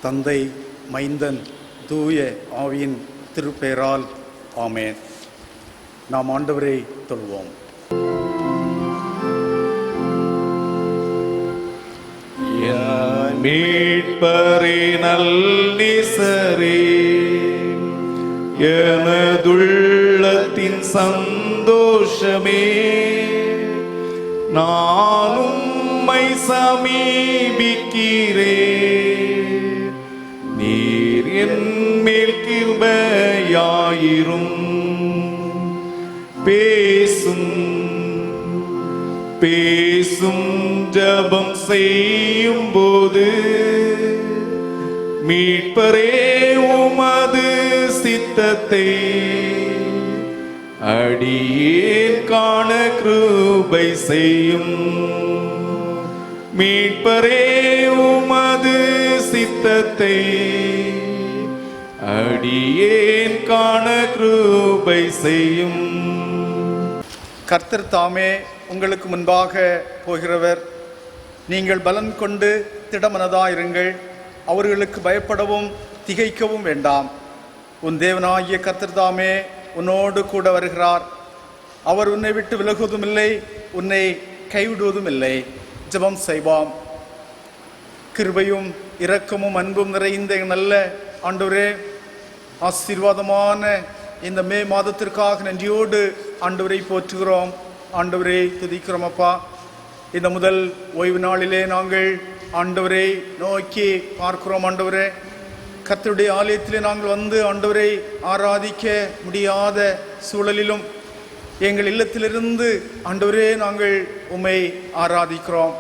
தந்தை, மைந்தன், தூய ஆவியின் திருப்பெயரால் ஆமென். நாம் ஆண்டவரை தொழுவோம். மீட்பரின் நல்லிசரே, எனதுள்ளத்தின் சந்தோஷமே, நான் உம்மை சமீபிக்கிறேன். நீர் என் மேல் கிருபையாயிரும். பேசும் பேசும் ஜபம் செய்யும் போது மீட்பரே உமது சித்தத்தை அடியேன் காண கிருபை செய்யும். மீட்பரே உமது சித்தத்தை அடியேன் காண கிருபை செய்யும். கர்த்தர் தாமே உங்களுக்கு முன்பாக போகிறவர். நீங்கள் பலன் கொண்டு திடமனதாயிருங்கள். அவர்களுக்கு பயப்படவும் திகைக்கவும் வேண்டாம். உன் தேவனாகிய கர்த்தர் தாமே உன்னோடு கூட வருகிறார். அவர் உன்னை விட்டு விலகுவதும் இல்லை, உன்னை கைவிடுவதும் இல்லை. ஜெபம் செய்வோம். கிருபையும் இரக்கமும் அன்பும் நிறைந்த நல்ல ஆண்டவரே, ஆசீர்வாதமான இந்த மே மாதத்திற்காக நன்றியோடு ஆண்டவரை போற்றுகிறோம், ஆண்டவரை துதிக்கிறோம். அப்பா, இந்த முதல் ஓய்வு நாளிலே நாங்கள் ஆண்டவரை நோக்கி பார்க்கிறோம். ஆண்டவரே, கர்த்தருடைய ஆலயத்திலே நாங்கள் வந்து ஆண்டவரை ஆராதிக்க முடியாத சூழலிலும் எங்கள் இல்லத்திலிருந்து ஆண்டவரே நாங்கள் உம்மை ஆராதிக்கிறோம்.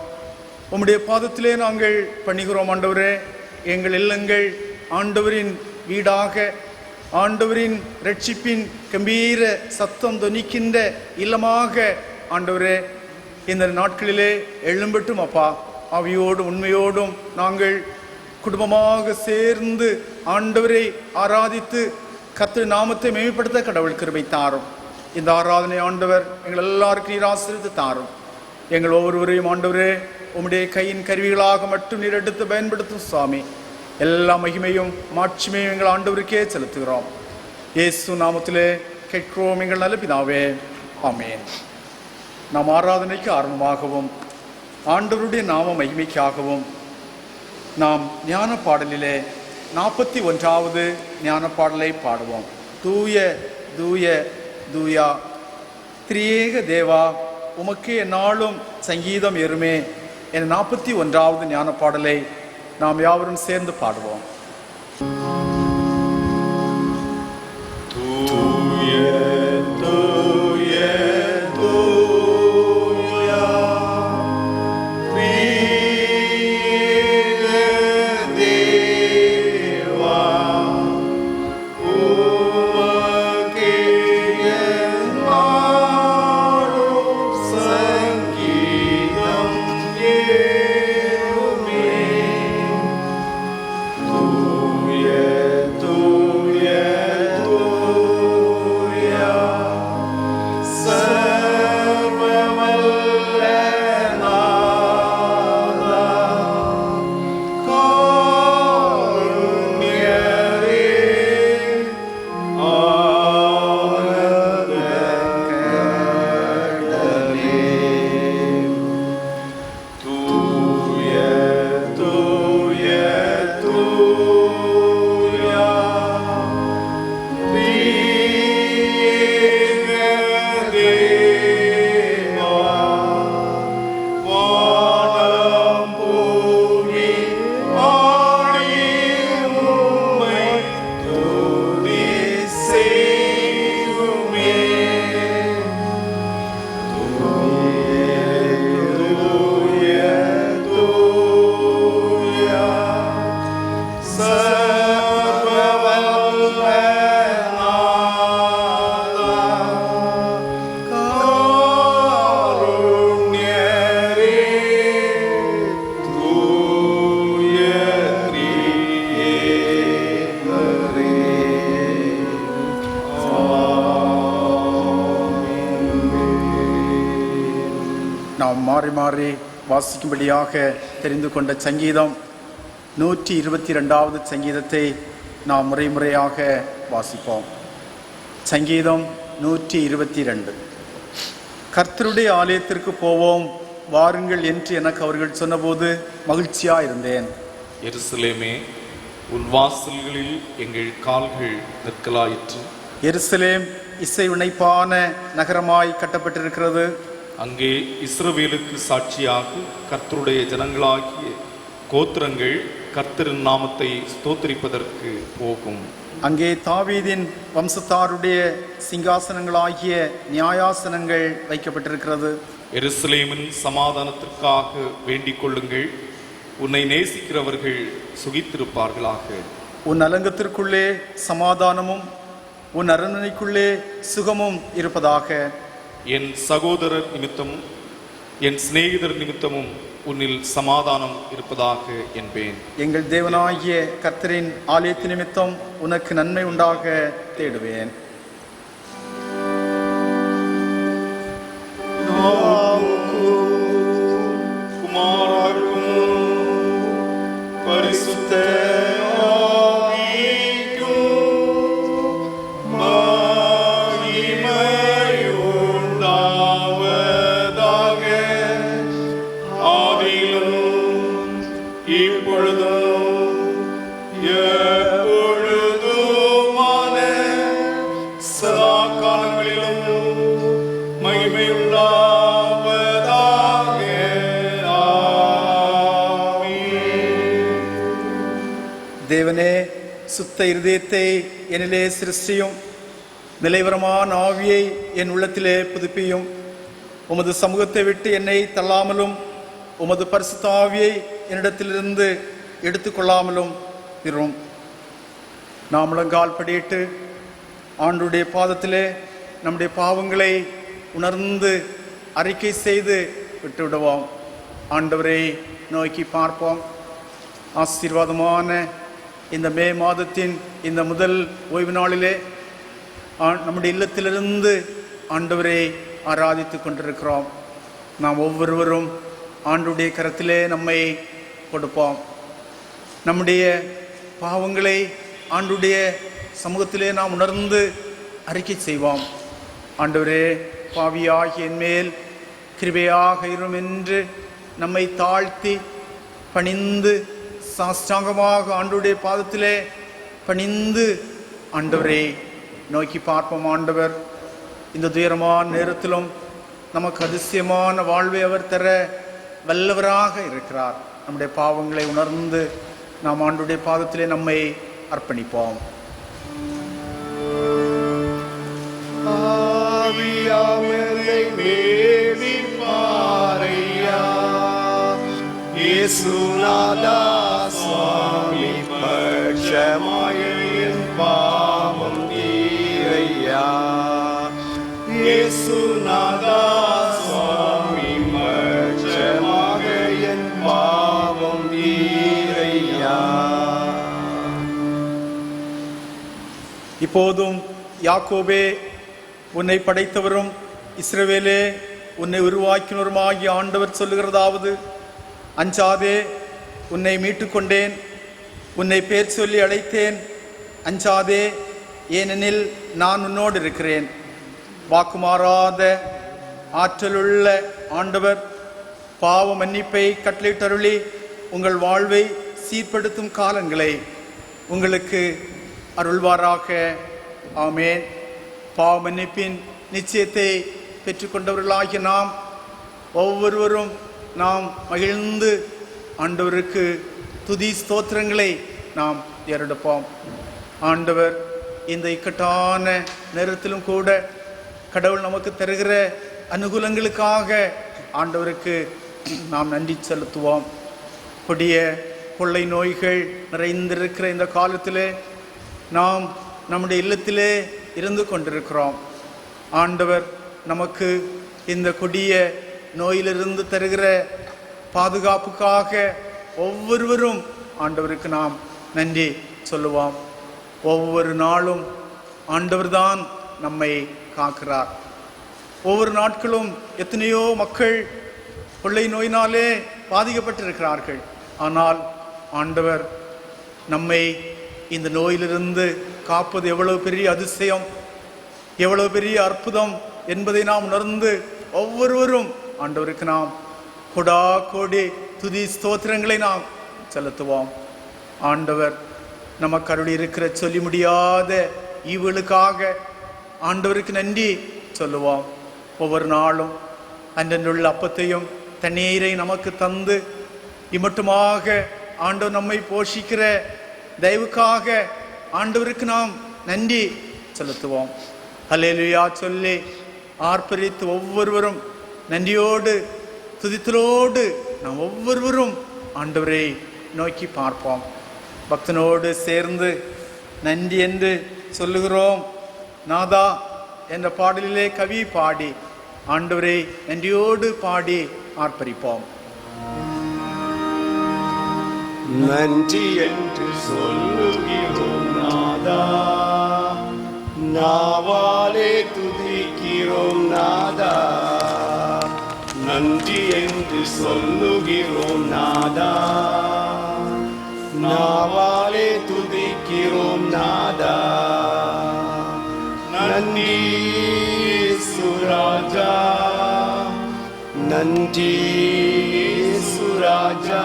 உம்முடைய பாதத்திலே நாங்கள் பணிகிறோம். ஆண்டவரே, எங்கள் இல்லங்கள் ஆண்டவரின் வீடாக, ஆண்டவரின் ரட்சிப்பின் கம்பீர சத்தம் தொனிக்கின்ற இல்லமாக ஆண்டவரே இந்த நாட்களிலே எழும்பட்டும். அப்பா, ஆவியோடும் உண்மையோடும் நாங்கள் குடும்பமாக சேர்ந்து ஆண்டவரை ஆராதித்து கர்த்தர் நாமத்தை மேம்படுத்த கடவுள் கிருபை தாரும். இந்த ஆராதனை ஆண்டவர் எங்கள் எல்லாருக்கும் நீர் ஆசீர்வதித்து தாரும். எங்கள் ஒவ்வொருவரையும் ஆண்டவரே உம்முடைய கையின் கருவிகளாக மட்டும் நீர் எடுத்து பயன்படுத்தும் சுவாமி. எல்லா மகிமையும் மாட்சிமையும் எங்கள் ஆண்டவருக்கே செலுத்துகிறோம். இயேசு நாமத்திலே கேட்கிறோம் எங்கள் நல்ல பிதாவே, ஆமென். நாம் ஆராதனைக்கு ஆரம்பமாகவும் ஆண்டவருடைய நாம மகிமைக்காகவும் நாம் ஞான பாடலிலே 41வது ஞான பாடலை பாடுவோம். தூய தூய தூயா திரியேக தேவா, உமக்கே எந்நாளும் சங்கீதம் ஏறுமே என 41வது ஞான பாடலை நாம் யாவரும் சேர்ந்து பாடுவோம். Oh நாம் மாறி மாறி வாசிக்கும்படியாக தெரிந்து கொண்ட சங்கீதம் 122வது சங்கீதத்தை நாம் முறையாக வாசிப்போம். சங்கீதம் 122. கர்த்தருடைய ஆலயத்திற்கு போவோம் வாருங்கள் என்று எனக்கு அவர்கள் சொன்னபோது மகிழ்ச்சியாயிருந்தேன். எருசலேமே, உன் வாசல்களில் எங்கள் கால்கள் நிற்கலாயிற்று. எருசலேம் இசை இணைப்பான நகரமாய் கட்டப்பட்டிருக்கிறது. அங்கே இஸ்ரவேலுக்கு சாட்சியாக கர்த்தருடைய ஜனங்களாகிய கோத்திரங்கள் கர்த்தரின் நாமத்தை ஸ்தோத்திரிப்பதற்கு போகும். அங்கே தாவீதின் வம்சத்தாருடைய சிங்காசனங்களாகிய நியாயாசனங்கள் வைக்கப்பட்டிருக்கிறது. எருசலேமின் சமாதானத்திற்காக வேண்டிக் கொள்ளுங்கள். உன்னை நேசிக்கிறவர்கள் சுகித்திருப்பார்களாக. உன் அலங்கத்திற்குள்ளே சமாதானமும் உன் அரண்மனைக்குள்ளே சுகமும் இருப்பதாக. என் சகோதரர் நிமித்தமும் என் சிநேகிதர் நிமித்தமும் உன்னில் சமாதானம் இருப்பதாக என்பேன். எங்கள் தேவனாகிய கர்த்தரின் ஆலயத்து நிமித்தம் உனக்கு நன்மை உண்டாக தேடுவேன். பரிசுத்த தேவனே, சுத்த இருதயத்தை என்னிலே சிருஷ்டியும், நிலைவரமான ஆவியை என் உள்ளத்திலே புதுப்பியும். உமது சமூகத்தை விட்டு என்னை தள்ளாமலும் உமது பரிசுத்த ஆவியை என்னிடத்திலிருந்து எடுத்துக்கொள்ளாமலும் இரும். நாம் முழங்கால் படியிட்டு ஆண்டுடைய பாதத்திலே நம்முடைய பாவங்களை உணர்ந்து அறிக்கை செய்து விட்டுவிடுவோம். ஆண்டவரை நோக்கி பார்ப்போம். ஆசீர்வாதமான இந்த மே மாதத்தின் இந்த முதல் ஓய்வு நாளிலே நம்முடைய இல்லத்திலிருந்து ஆண்டவரை ஆராதித்து கொண்டிருக்கிறோம். நாம் ஒவ்வொருவரும் ஆண்டுடைய கரத்திலே நம்மை கொடுப்போம். நம்முடைய பாவங்களை ஆண்டுடைய சமூகத்திலே நாம் உணர்ந்து அறிக்கை செய்வோம். ஆண்டவரே, பாவியாகிய என்மேல் கிருபையாக இரும் என்று நம்மை தாழ்த்தி பணிந்து சாஷ்டாங்கமாக ஆண்டவருடைய பாதத்திலே பணிந்து ஆண்டவரை நோக்கி பார்ப்போம். ஆண்டவர் இந்த துயரமான நேரத்திலும் நமக்கு அதிசயமான வாழ்வை அவர் தர வல்லவராக இருக்கிறார். நம்முடைய பாவங்களை உணர்ந்து நாம் ஆண்டவருடைய பாதத்திலே நம்மை அர்ப்பணிப்போம். இயேசுநாதா சுவாமி, பட்சமாய என் பாவம் தீரையா. இயேசுநாதா சுவாமி, பட்சமாக என் பாவம் தீரையா. இப்போதும் யாக்கோபே, உன்னை படைத்தவரும் இஸ்ரவேலே உன்னை உருவாக்கினருமாகிய ஆண்டவர் சொல்லுகிறதாவது, அஞ்சாதே, உன்னை மீட்டுக்கொண்டேன், உன்னை பேர் சொல்லி அழைத்தேன். அஞ்சாதே, ஏனெனில் நான் உன்னோடு இருக்கிறேன். வாக்குமாறாத ஆற்றலுள்ள ஆண்டவர் பாவ மன்னிப்பை கட்டளையிட்டருளி உங்கள் வாழ்வை சீர்படுத்தும் காலங்களை உங்களுக்கு அருள்வாராக. ஆமேன். பாவ மன்னிப்பின் நிச்சயத்தை பெற்றுக்கொண்டவர்களாகிய நாம் ஒவ்வொருவரும் நாம் மகிழ்ந்து ஆண்டவருக்கு துதி ஸ்தோத்திரங்களை நாம் ஏறெடுப்போம். ஆண்டவர் இந்த இக்கட்டான நேரத்திலும் கூட கடவுள் நமக்கு தருகிற அனுகூலங்களுக்காக ஆண்டவருக்கு நாம் நன்றி செலுத்துவோம். கொடிய கொள்ளை நோய்கள் நிறைந்திருக்கிற இந்த காலத்திலே நாம் நம்முடைய இல்லத்திலே இருந்து கொண்டிருக்கிறோம். ஆண்டவர் நமக்கு இந்த கொடிய நோயிலிருந்து தருகிற பாதுகாப்புக்காக ஒவ்வொருவரும் ஆண்டவருக்கு நாம் நன்றி சொல்லுவோம். ஒவ்வொரு நாளும் ஆண்டவர்தான் நம்மை காக்கிறார். ஒவ்வொரு நாட்களும் எத்தனையோ மக்கள் கொள்ளை நோயினாலே பாதிக்கப்பட்டிருக்கிறார்கள். ஆனால் ஆண்டவர் நம்மை இந்த நோயிலிருந்து காப்பது எவ்வளவு பெரிய அதிசயம், எவ்வளவு பெரிய அற்புதம் என்பதை நாம் உணர்ந்து ஒவ்வொருவரும் ஆண்டவருக்கு நாம் கொடா கோடி துதி ஸ்தோத்திரங்களை நாம் செலுத்துவோம். ஆண்டவர் நமக்கு அருளி இருக்கிற சொல்லி முடியாத ஈவுகளுக்காக ஆண்டவருக்கு நன்றி சொல்லுவோம். ஒவ்வொரு நாளும் அன்றன்றுள்ள அப்பத்தையும் தண்ணீரை நமக்கு தந்து இம்மட்டுமாக ஆண்டவர் நம்மை போஷிக்கிற தயவுக்காக ஆண்டவருக்கு நாம் நன்றி செலுத்துவோம். அல்லேலூயா சொல்லி ஆர்ப்பரித்து ஒவ்வொருவரும் நன்றியோடு துதித்தலோடு நாம் ஒவ்வொருவரும் ஆண்டவரை நோக்கி பார்ப்போம். பக்தனோடு சேர்ந்து நன்றி என்று சொல்லுகிறோம் நாதா என்ற பாடலிலே கவி பாடி ஆண்டவரை நன்றியோடு பாடி ஆர்ப்பரிப்போம். நன்றி என்று சொல்லுகிறோம் நாதா, நாவாலே துதிக்கிறோம் நாதா. நன்றி என்று சொல்லுகிறோம் நாதா, நாவாலே துதிக்கிறோம் நாதா. நன்றி சுராஜா, நன்றி சுராஜா,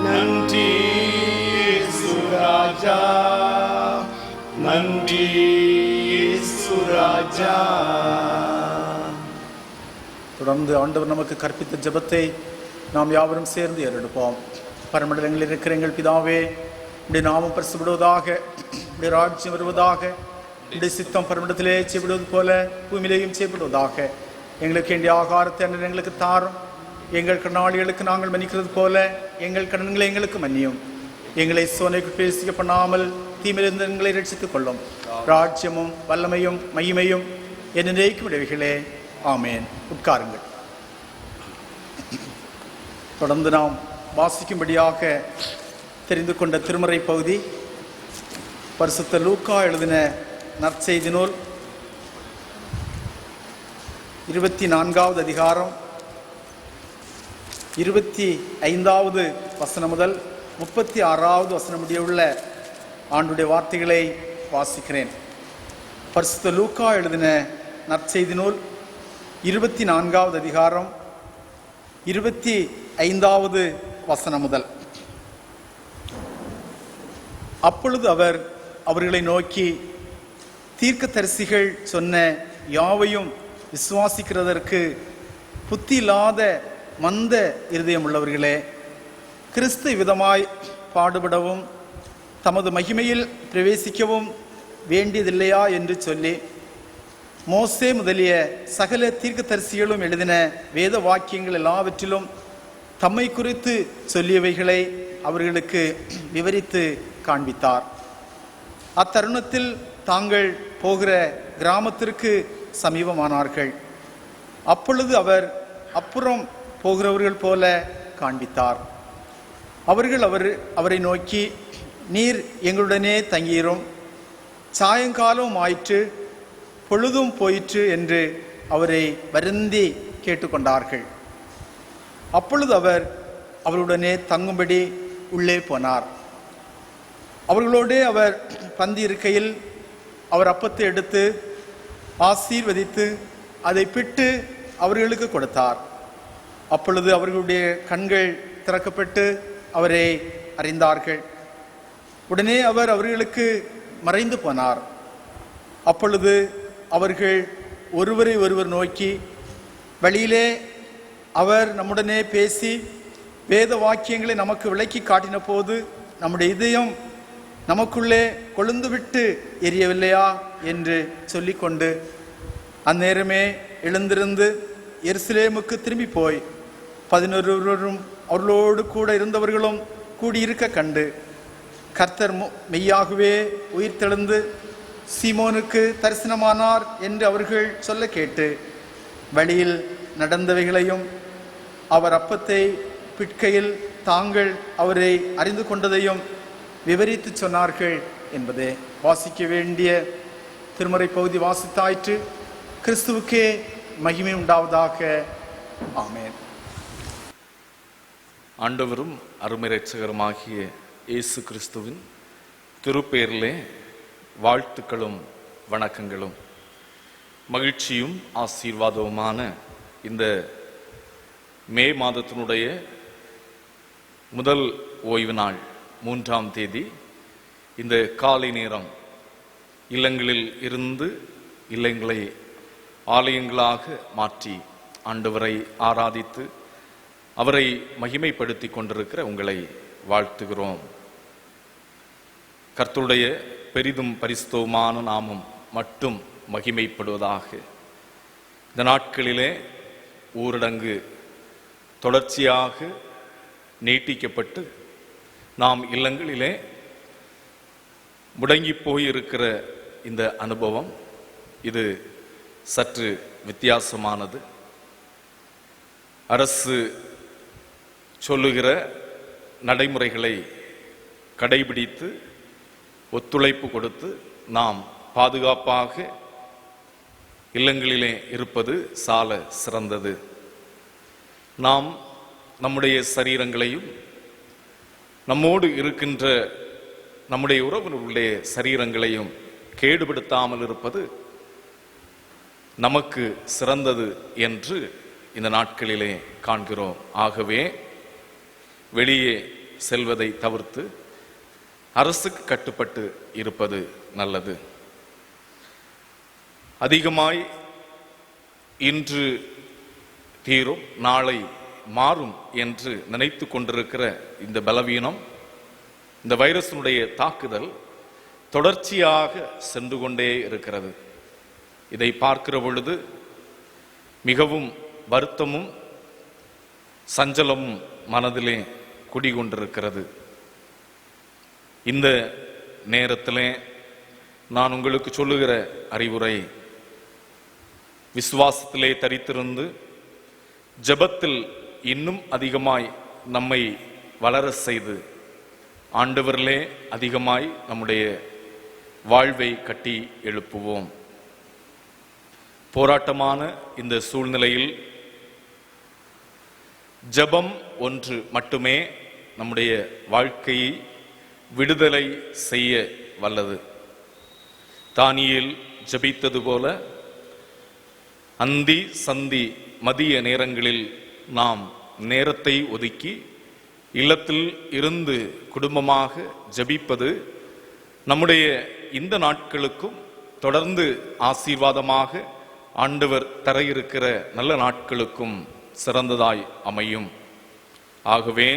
நன்றி சுராஜா, நன்றி சுராஜா. தொடர்ந்து ஆண்டவர் நமக்கு கற்பித்த ஜெபத்தை நாம் யாவரும் சேர்ந்து ஏறெடுப்போம். பரமண்டலங்களில் இருக்கிற எங்கள் பிதாவே, உடைய நாமம் பரிசுப்படுவதாக, உடைய ராஜ்யம் வருவதாக, உடைய சித்தம் பரமண்டலத்திலே செய்யப்படுவது போல பூமியிலேயும் செய்யப்படுவதாக. எங்களுக்கு வேண்டிய ஆகாரத்தை அன்று எங்களுக்கு தாரும். எங்கள் கடனாளிகளுக்கு நாங்கள் மன்னிக்கிறது போல எங்கள் கடன்களை எங்களுக்கு மன்னியும். எங்களை சோதனைக்கு பேசிக்க பண்ணாமல் தீமையிலிருந்து எங்களை ரட்சித்துக் கொள்ளும். ராஜ்யமும் வல்லமையும் மகிமையும் என்னைக்கும் உடையவைகளே. ஆமேன். உட்காருங்கள். தொடர்ந்து நாம் வாசிக்கும்படியாக தெரிந்து கொண்ட திருமறை பகுதி பரிசுத்த லூக்கா எழுதின நற்செய்தி நூல் 24வது அதிகாரம் 25வது வசனம் முதல் 36வது வசனம் முடிய உள்ள ஆண்டுடைய வார்த்தைகளை வாசிக்கிறேன். பரிசுத்த லூக்கா எழுதின நற்செய்தி நூல் 24வது அதிகாரம் 25வது வசனம் முதல். அப்பொழுது அவர் அவர்களை நோக்கி, தீர்க்கதரிசிகள் சொன்ன யாவையும் விசுவாசிக்கிறதற்கு புத்தி இல்லாத மந்த இருதயம் உள்ளவர்களே, கிறிஸ்து விதமாய் பாடுபடவும் தமது மகிமையில் பிரவேசிக்கவும் வேண்டியதில்லையா என்று சொல்லி மோசே முதலிய சகல தீர்க்கதரிசிகளும் எழுதின வேத வாக்கியங்கள் எல்லாவற்றிலும் தம்மை குறித்து சொல்லியவைகளை அவர்களுக்கு விவரித்து காண்பித்தார். அத்தருணத்தில் தாங்கள் போகிற கிராமத்திற்கு சமீபமானார்கள். அப்பொழுது அவர் அப்புறம் போகிறவர்கள் போல காண்பித்தார். அவர்கள் அவரை நோக்கி, நீர் எங்களுடனே தங்கியிரும், சாயங்காலம் ஆயிற்று, பொழுதும் போயிற்று என்று அவரை வருந்தி கேட்டுக்கொண்டார்கள். அப்பொழுது அவர் அவருடனே தங்கும்படி உள்ளே போனார். அவர்களோடு அவர் பந்தி இருக்கையில் அவர் அப்பத்தை எடுத்து ஆசீர்வதித்து அதை பிட்டு அவர்களுக்கு கொடுத்தார். அப்பொழுது அவர்களுடைய கண்கள் திறக்கப்பட்டு அவரை அறிந்தார்கள். உடனே அவர் அவர்களுக்கு மறைந்து போனார். அப்பொழுது அவர்கள் ஒருவரை ஒருவர் நோக்கி, வழியிலே அவர் நம்முடனே பேசி வேத வாக்கியங்களை நமக்கு விளக்கி காட்டின போது நம்முடைய இதயம் நமக்குள்ளே கொழுந்துவிட்டு எரியவில்லையா என்று சொல்லிக்கொண்டு அந்நேரமே எழுந்திருந்து எருசலேமுக்கு திரும்பி போய் 11 அவர்களோடு கூட இருந்தவர்களும் கூடியிருக்க கண்டு, கர்த்தர் மெய்யாகவே உயிர்த்தெழுந்து சீமோனுக்கு தரிசனமானார் என்று அவர்கள் சொல்ல கேட்டு வழியில் நடந்தவைகளையும் அவர் அப்பத்தை பிட்கையில் தாங்கள் அவரை அறிந்து கொண்டதையும் விவரித்து சொன்னார்கள் என்பதே. வாசிக்க வேண்டிய திருமறை பகுதி வாசித்தாயிற்று. கிறிஸ்துவுக்கே மகிமை உண்டாவதாக. ஆமென். ஆண்டவரும் அருமை இரட்சகருமாகிய இயேசு கிறிஸ்துவின் திருப்பெயரிலே வாழ்த்துக்களும் வணக்கங்களும். மகிழ்ச்சியும் ஆசீர்வாதவுமான இந்த மே மாதத்தினுடைய முதல் ஓய்வு நாள் 3ஆம் தேதி இந்த காலை நேரம் இல்லங்களில் இருந்து இல்லங்களை ஆலயங்களாக மாற்றி ஆண்டவரை ஆராதித்து அவரை மகிமைப்படுத்தி கொண்டிருக்கிற உங்களை வாழ்த்துகிறோம். கர்த்தருடைய பெரிதும் பரிசுத்தமான நாமம் மட்டும் மகிமைப்படுவதாக. இந்த நாட்களிலே ஊரடங்கு தொடர்ச்சியாக நீட்டிக்கப்பட்டு நாம் இல்லங்களிலே முடங்கி போயிருக்கிற இந்த அனுபவம் இது சற்று வித்தியாசமானது. அரசு சொல்லுகிற நடைமுறைகளை கடைபிடித்து ஒத்துழைப்பு கொடுத்து நாம் பாதுகாப்பாக இல்லங்களிலே இருப்பது சால சிறந்தது. நாம் நம்முடைய சரீரங்களையும் நம்மோடு இருக்கின்ற நம்முடைய உறவினர்களுடைய சரீரங்களையும் கேடுபடுத்தாமல் இருப்பது நமக்கு சிறந்தது என்று இந்த நாட்களிலே காண்கிறோம். ஆகவே வெளியே செல்வதை தவிர்த்து அரசுக்கு கட்டுப்பட்டு இருப்பது நல்லது. அதிகமாய் இன்று தீரும் நாளை மாறும் என்று நினைத்து கொண்டிருக்கிற இந்த பலவீனம், இந்த வைரஸினுடைய தாக்குதல் தொடர்ச்சியாக சென்று கொண்டே இருக்கிறது. இதை பார்க்கிற பொழுது மிகவும் வருத்தமும் சஞ்சலமும் மனதிலே குடிகொண்டிருக்கிறது. இந்த நேரத்திலே நான் உங்களுக்கு சொல்லுகிற அறிவுரை, விசுவாசத்திலே தரித்திருந்து ஜெபத்தில் இன்னும் அதிகமாய் நம்மை வளர செய்து ஆண்டவரிலே அதிகமாய் நம்முடைய வாழ்வை கட்டி எழுப்புவோம். போராட்டமான இந்த சூழ்நிலையில் ஜெபம் ஒன்று மட்டுமே நம்முடைய வாழ்க்கையை விடுதலை செய்ய வல்லது. தானியேல் ஜெபித்தது போல அந்தி சந்தி மதிய நேரங்களில் நாம் நேரத்தை ஒதுக்கி இல்லத்தில் இருந்து குடும்பமாக ஜெபிப்பது நம்முடைய இந்த நாட்களுக்கும் தொடர்ந்து ஆசீர்வாதமாக ஆண்டவர் தர இருக்கிற நல்ல நாட்களுக்கும் சிறந்ததாய் அமையும். ஆகவே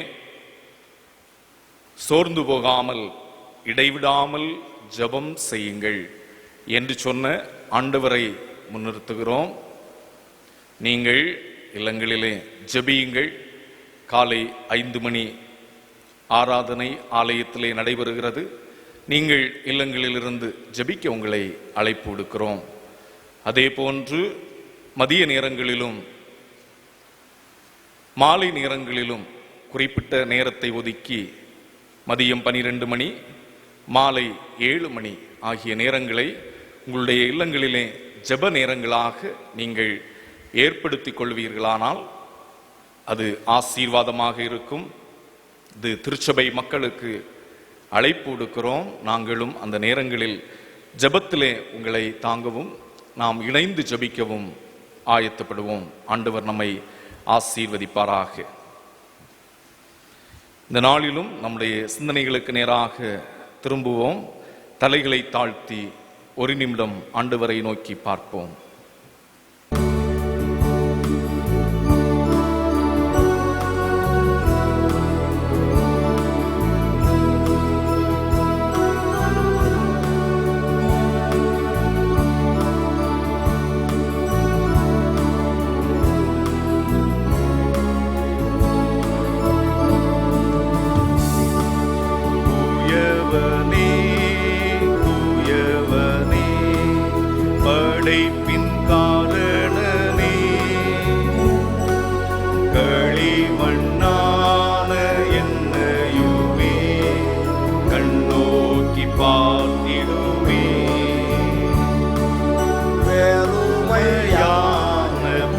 சோர்ந்து போகாமல் இடைவிடாமல் ஜெபம் செய்யுங்கள் என்று சொன்ன ஆண்டவரை முன்னிறுத்துகிறோம். நீங்கள் இல்லங்களிலே ஜெபியுங்கள். காலை 5 மணி ஆராதனை ஆலயத்திலே நடைபெறுகிறது. நீங்கள் இல்லங்களிலிருந்து ஜெபிக்க உங்களை அழைப்பு விடுக்கிறோம். அதே போன்று மதிய நேரங்களிலும் மாலை நேரங்களிலும் குறிப்பிட்ட நேரத்தை ஒதுக்கி மதியம் 12 மணி மாலை 7 மணி ஆகிய நேரங்களை உங்களுடைய இல்லங்களிலே ஜெப நேரங்களாக நீங்கள் ஏற்படுத்திக் கொள்வீர்களானால் அது ஆசீர்வாதமாக இருக்கும். இது திருச்சபை மக்களுக்கு அழைப்பு விடுக்கிறோம். நாங்களும் அந்த நேரங்களில் ஜெபத்திலே உங்களை தாங்கவும் நாம் இணைந்து ஜெபிக்கவும் ஆயத்தப்படுவோம். ஆண்டவர் நம்மை ஆசீர்வதிப்பாராக. இந்த நாளிலும் நம்முடைய சிந்தனைகளுக்கு நேராக திரும்புவோம். தலைகளை தாழ்த்தி ஒரு நிமிடம் ஆண்டவரை நோக்கி பார்ப்போம்.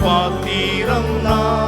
பாத்திரம் நான்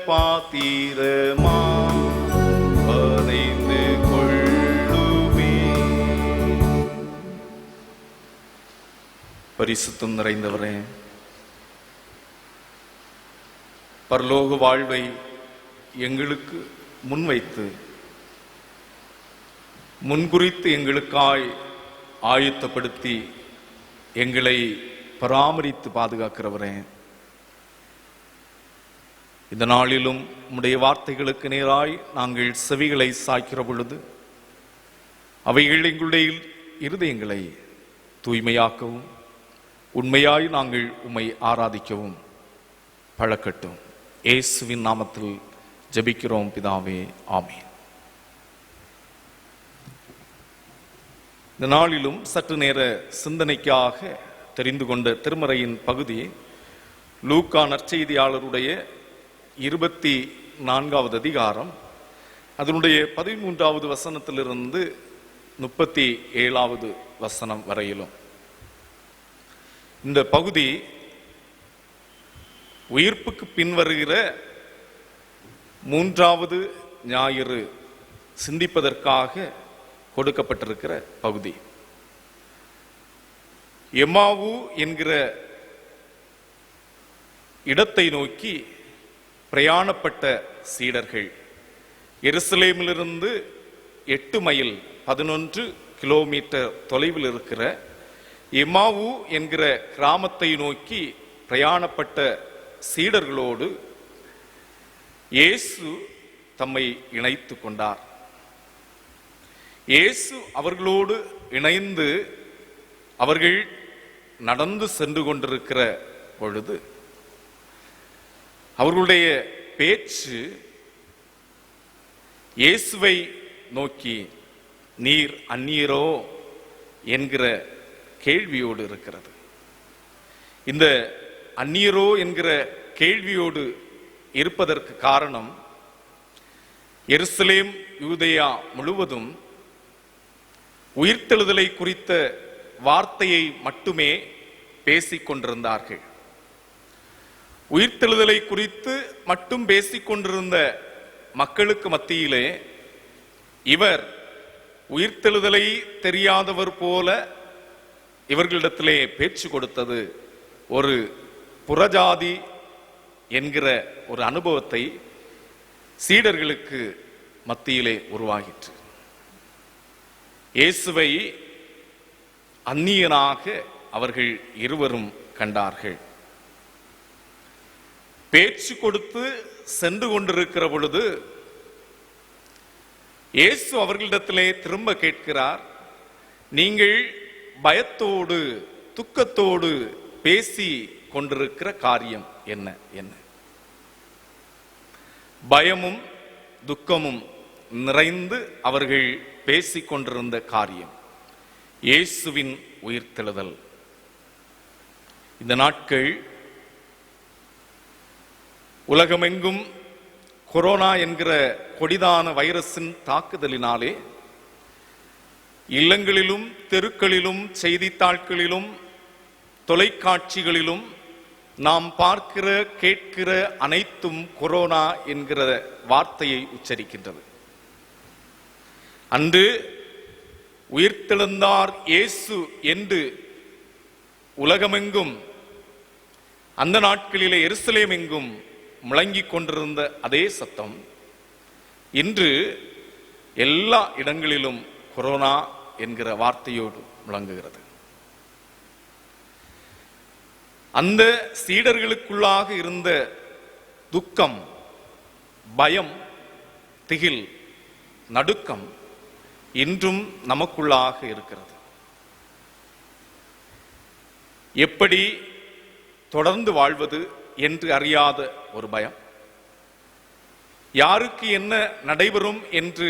பாத்திரமா வரைந்து கொள்ளுமே. பரிசுத்தம் நிறைந்தவரே, பரலோக வாழ்வை எங்களுக்கு முன்வைத்து முன்குறித்து எங்களுக்காய் ஆயத்தப்படுத்தி எங்களை பராமரித்து பாதுகாக்கிறவரே, இந்த நாளிலும் உம்முடைய வார்த்தைகளுக்கு நேராய் நாங்கள் செவிகளை சாய்க்கிற பொழுது அவைகள் எங்களுடைய இருதயங்களை தூய்மையாக்கவும் உண்மையாய் நாங்கள் உம்மை ஆராதிக்கவும் பழக்கட்டும். இயேசுவின் நாமத்தில் ஜெபிக்கிறோம் பிதாவே, ஆமென். இந்த நாளிலும் சற்று நேர சிந்தனைக்காக தெரிந்து கொண்ட திருமறையின் பகுதி லூக்கா நற்செய்தியாளருடைய 24வது அதிகாரம், அதனுடைய 13வது வசனத்திலிருந்து 37வது வசனம் வரையிலும். இந்த பகுதி உயிர்ப்புக்கு பின்வருகிற 3வது ஞாயிறு சிந்திப்பதற்காக கொடுக்கப்பட்டிருக்கிற பகுதி. எம்மாவு என்கிற இடத்தை நோக்கி பிரயாணப்பட்ட சீடர்கள் எருசலேமிலிருந்து 8 மைல் 11 கிலோமீட்டர் தொலைவில் இருக்கிற எம்மாவு என்கிற கிராமத்தை நோக்கி பிரயாணப்பட்ட சீடர்களோடு இயேசு தம்மை இணைத்து கொண்டார். இயேசு அவர்களோடு இணைந்து அவர்கள் நடந்து சென்று கொண்டிருக்கிற பொழுது அவர்களுடைய பேச்சு இயேசுவை நோக்கி நீர் அந்நியரோ என்கிற கேள்வியோடு இருக்கிறது. இந்த அந்நியரோ என்கிற கேள்வியோடு இருப்பதற்கு காரணம், எருசலேம் யூதேயா முழுவதும் உயிர்த்தெழுதலை குறித்த வார்த்தையை மட்டுமே பேசிக் கொண்டிருந்தார்கள். உயிர்த்தெழுதலை குறித்து மட்டும் பேசிக் கொண்டிருந்த மக்களுக்கு மத்தியிலே இவர் உயிர்த்தெழுதலை தெரியாதவர் போல இவர்களிடத்திலே பேச்சு கொடுத்தது ஒரு புறஜாதி என்கிற ஒரு அனுபவத்தை சீடர்களுக்கு மத்தியிலே உருவாகிற்று. இயேசுவை அந்நியனாக அவர்கள் இருவரும் கண்டார்கள். பேச்சு கொடுத்து சென்று கொண்டிருக்கிற பொழுது இயேசு அவர்களிடத்திலே திரும்ப கேட்கிறார், நீங்கள் பயத்தோடு துக்கத்தோடு பேசி கொண்டிருக்கிற காரியம் என்ன? என்ன பயமும் துக்கமும் நிறைந்து அவர்கள் பேசிக் கொண்டிருந்த காரியம் இயேசுவின் உயிர்த்தெழுதல். இந்த நாட்கள் உலகமெங்கும் கொரோனா என்கிற கொடிதான வைரஸின் தாக்குதலினாலே இல்லங்களிலும் தெருக்களிலும் செய்தித்தாள்களிலும் தொலைக்காட்சிகளிலும் நாம் பார்க்கிற கேட்கிற அனைத்தும் கொரோனா என்கிற வார்த்தையை உச்சரிக்கின்றது. அன்று உயிர்த்தெழுந்தார் இயேசு என்று உலகமெங்கும் அந்த நாட்களிலே எருசலேம் எங்கும் முழங்கிக் கொண்டிருந்த அதே சத்தம் இன்று எல்லா இடங்களிலும் கொரோனா என்கிற வார்த்தையோடு முழங்குகிறது. அந்த சீடர்களுக்குள்ளாக இருந்த துக்கம், பயம், திகில், நடுக்கம் இன்றும் நமக்குள்ளாக இருக்கிறது. எப்படி தொடர்ந்து வாழ்வது என்று அறியாத ஒரு பயம், யாருக்கு என்ன நடைபெறும் என்று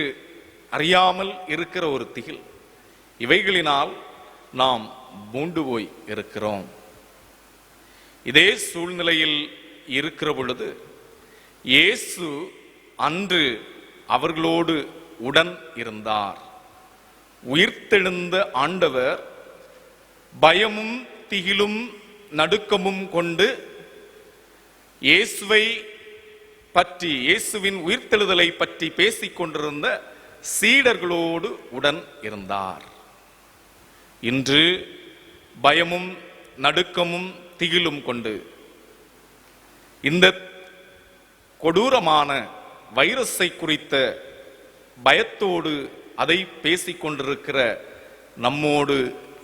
அறியாமல் இருக்கிற ஒரு திகில், இவைகளினால் நாம் மூண்டு போய் இருக்கிறோம். இதே சூழ்நிலையில் இருக்கிற பொழுது இயேசு அன்று அவர்களோடு உடன் இருந்தார். உயிர்த்தெழுந்த ஆண்டவர் பயமும் திகிலும் நடுக்கமும் கொண்டு இயேசுவை பற்றி, இயேசுவின் உயிர்த்தெழுதலை பற்றி பேசிக் கொண்டிருந்த சீடர்களோடு உடன் இருந்தார். இன்று பயமும் நடுக்கமும் திகிலும் கொண்டு இந்த கொடூரமான வைரஸை குறித்த பயத்தோடு அதை பேசிக் கொண்டிருக்கிற நம்மோடு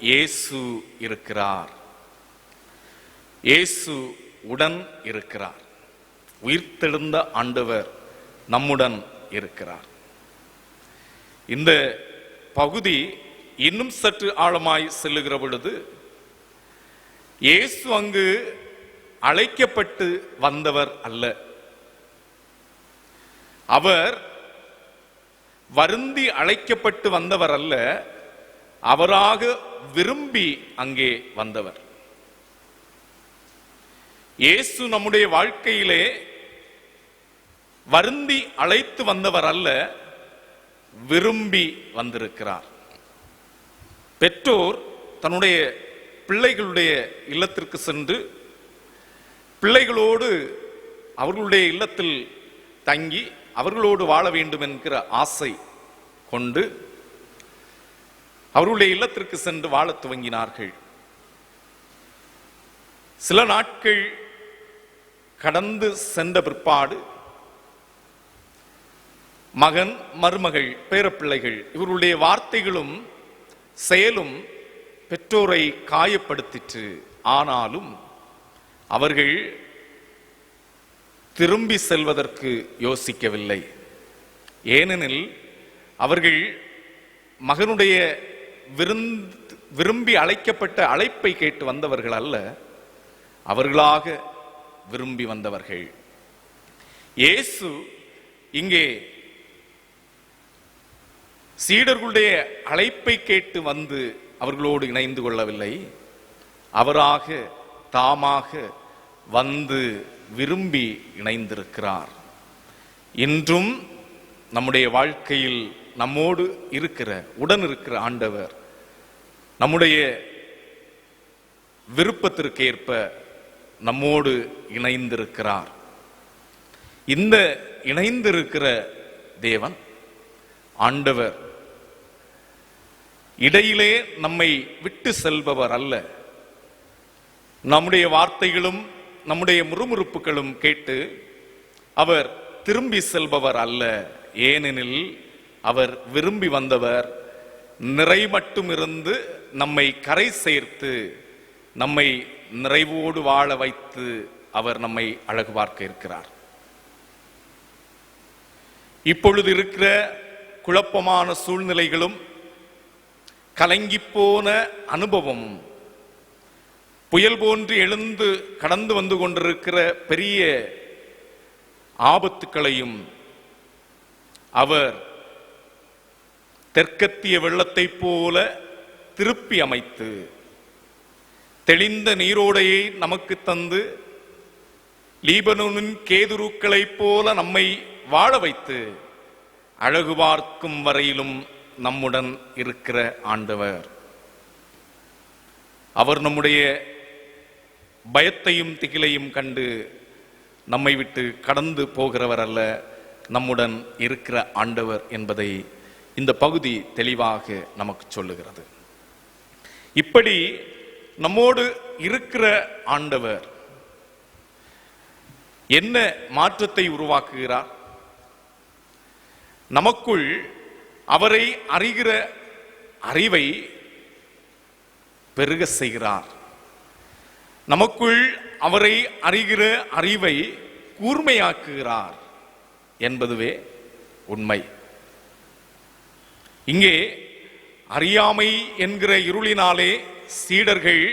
இயேசு இருக்கிறார். இயேசு உடன் இருக்கிறார். உயிர்த்தெழுந்த ஆண்டவர் நம்முடன் இருக்கிறார். இந்த பகுதி இன்னும் சற்று ஆழமாய் செல்லுகிற பொழுது இயேசு அங்கு அழைக்கப்பட்டு வந்தவர் அல்ல. அவர் வருந்தி அழைக்கப்பட்டு வந்தவர் அல்ல, அவராக விரும்பி அங்கே வந்தவர். இயேசு நம்முடைய வாழ்க்கையிலே வருந்தி அழைத்து வந்தவர் அல்ல, விரும்பி வந்திருக்கிறார். பெற்றோர் தன்னுடைய பிள்ளைகளுடைய இல்லத்திற்கு சென்று பிள்ளைகளோடு அவர்களுடைய இல்லத்தில் தங்கி அவர்களோடு வாழ வேண்டும் என்கிற ஆசை கொண்டு அவர்களுடைய இல்லத்திற்கு சென்று வாழ துவங்கினார்கள். சில நாட்கள் கடந்து சென்ற பிற்பாடு மகன், மருமகள், பேரப்பிள்ளைகள் இவர்களுடைய வார்த்தைகளும் செயலும் பெற்றோரை காயப்படுத்திற்று. ஆனாலும் அவர்கள் திரும்பி செல்வதற்கு யோசிக்கவில்லை. ஏனெனில் அவர்கள் மகனுடைய விரும்பி அழைக்கப்பட்ட அழைப்பை கேட்டு வந்தவர்கள் அல்ல, அவர்களாக விரும்பி வந்தவர்கள். இயேசு இங்கே சீடர்களுடைய அழைப்பை கேட்டு வந்து அவர்களோடு இணைந்து கொள்ளவில்லை, அவராக தாமாக வந்து விரும்பி இணைந்திருக்கிறார். இன்றும் நம்முடைய வாழ்க்கையில் நம்மோடு இருக்கிற, உடன் இருக்கிற ஆண்டவர் நம்முடைய விருப்பத்திற்கேற்ப நம்மோடு இணைந்திருக்கிறார். இந்த இணைந்திருக்கிற தேவன் ஆண்டவர் இடையிலே நம்மை விட்டு செல்பவர் அல்ல. நம்முடைய வார்த்தைகளும் நம்முடைய முறுமுறுப்புகளும் கேட்டு அவர் திரும்பி செல்பவர் அல்ல. ஏனெனில் அவர் விரும்பி வந்தவர், நிறை மட்டும் இருந்து நம்மை கரை சேர்த்து நம்மை நிறைவோடு வாழ வைத்து அவர் நம்மை அழகு பார்க்க இருக்கிறார். இப்பொழுது இருக்கிற குழப்பமான சூழ்நிலைகளும் கலங்கிப்போன அனுபவமும் புயல் போன்று எழுந்து கடந்து வந்து கொண்டிருக்கிற பெரிய ஆபத்துக்களையும் அவர் தெற்கத்திய வெள்ளத்தை போல திருப்பி அமைத்து தெளிந்த நீரோடையை நமக்கு தந்து லீபனோனின் கேதுருக்களைப் போல நம்மை வாழ வைத்து அழகு பார்க்கும் வரையிலும் நம்முடன் இருக்கிற ஆண்டவர். அவர் நம்முடைய பயத்தையும் திகிலையும் கண்டு நம்மை விட்டு கடந்து போகிறவர் அல்ல, நம்முடன் இருக்கிற ஆண்டவர் என்பதை இந்த பகுதி தெளிவாக நமக்கு சொல்லுகிறது. இப்படி நம்மோடு இருக்கிற ஆண்டவர் என்ன மாற்றத்தை உருவாக்குகிறார்? நமக்குள் அவரை அறிகிற அறிவை பெருக செய்கிறார். நமக்குள் அவரை அறிகிற அறிவை கூர்மையாக்குகிறார் என்பதுவே உண்மை. இங்கே அறியாமை என்கிற இருளினாலே சீடர்கள்